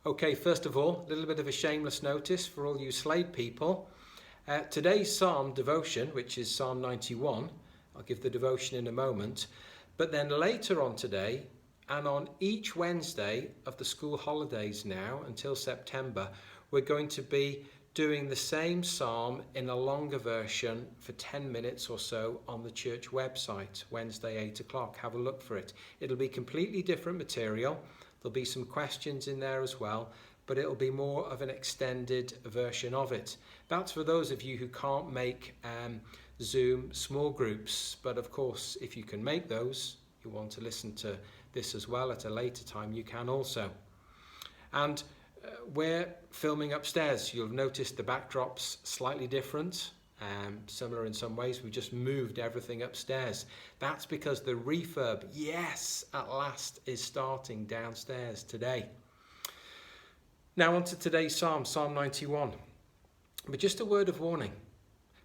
Okay, first of all, a little bit of a shameless notice for all you Slade people. Today's Psalm devotion, which is Psalm 91, I'll give the devotion in a moment, but then later on today, and on each Wednesday of the school holidays now until September, we're going to be doing the same psalm in a longer version for 10 minutes or so on the church website, Wednesday 8 o'clock. Have a look for it. It'll be completely different material. There'll be some questions in there as well, but it'll be more of an extended version of it. That's for those of you who can't make Zoom small groups, but of course, if you can make those, you want to listen to this as well at a later time, you can also. And we're filming upstairs. You'll notice the backdrop's slightly different, similar in some ways. We've just moved everything upstairs. That's because the refurb, yes, at last, is starting downstairs today. Now on to today's Psalm, Psalm 91. But just a word of warning,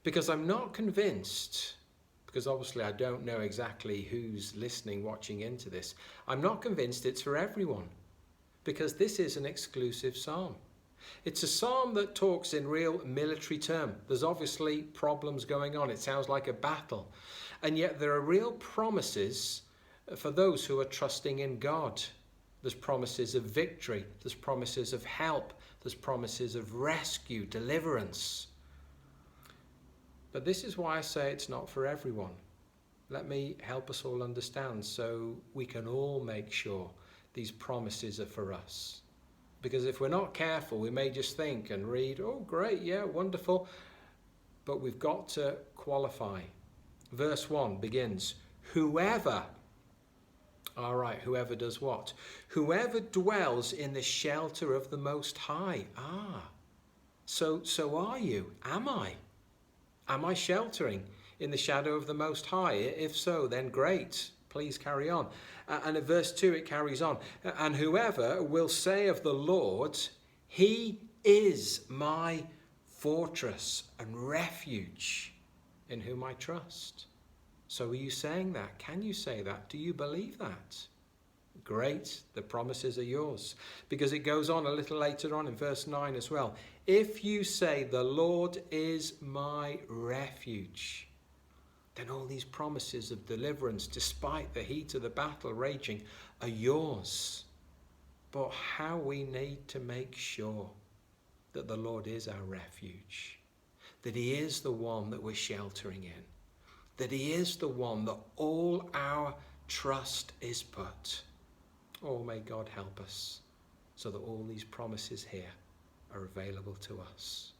because I'm not convinced, because obviously I don't know exactly who's listening, watching into this. I'm not convinced it's for everyone, because this is an exclusive psalm. It's a psalm that talks in real military terms. There's obviously problems going on. It sounds like a battle. And yet there are real promises for those who are trusting in God. There's promises of victory. There's promises of help. There's promises of rescue, deliverance. But this is why I say it's not for everyone. Let me help us all understand so we can all make sure these promises are for us. Because if we're not careful, we may just think and read, oh, great, yeah, wonderful. But we've got to qualify. Verse 1 begins, whoever, all right, whoever does what? Whoever dwells in the shelter of the Most High. So are you? Am I? Am I sheltering in the shadow of the Most High? If so, then great. Please carry on. And at verse 2 it carries on. And whoever will say of the Lord, he is my fortress and refuge in whom I trust. So are you saying that? Can you say that? Do you believe that? Great, the promises are yours. Because it goes on a little later on in verse 9 as well. If you say the Lord is my refuge, then all these promises of deliverance, despite the heat of the battle raging, are yours. But how we need to make sure that the Lord is our refuge, that he is the one that we're sheltering in, that he is the one that all our trust is put. Oh, may God help us so that all these promises here are available to us.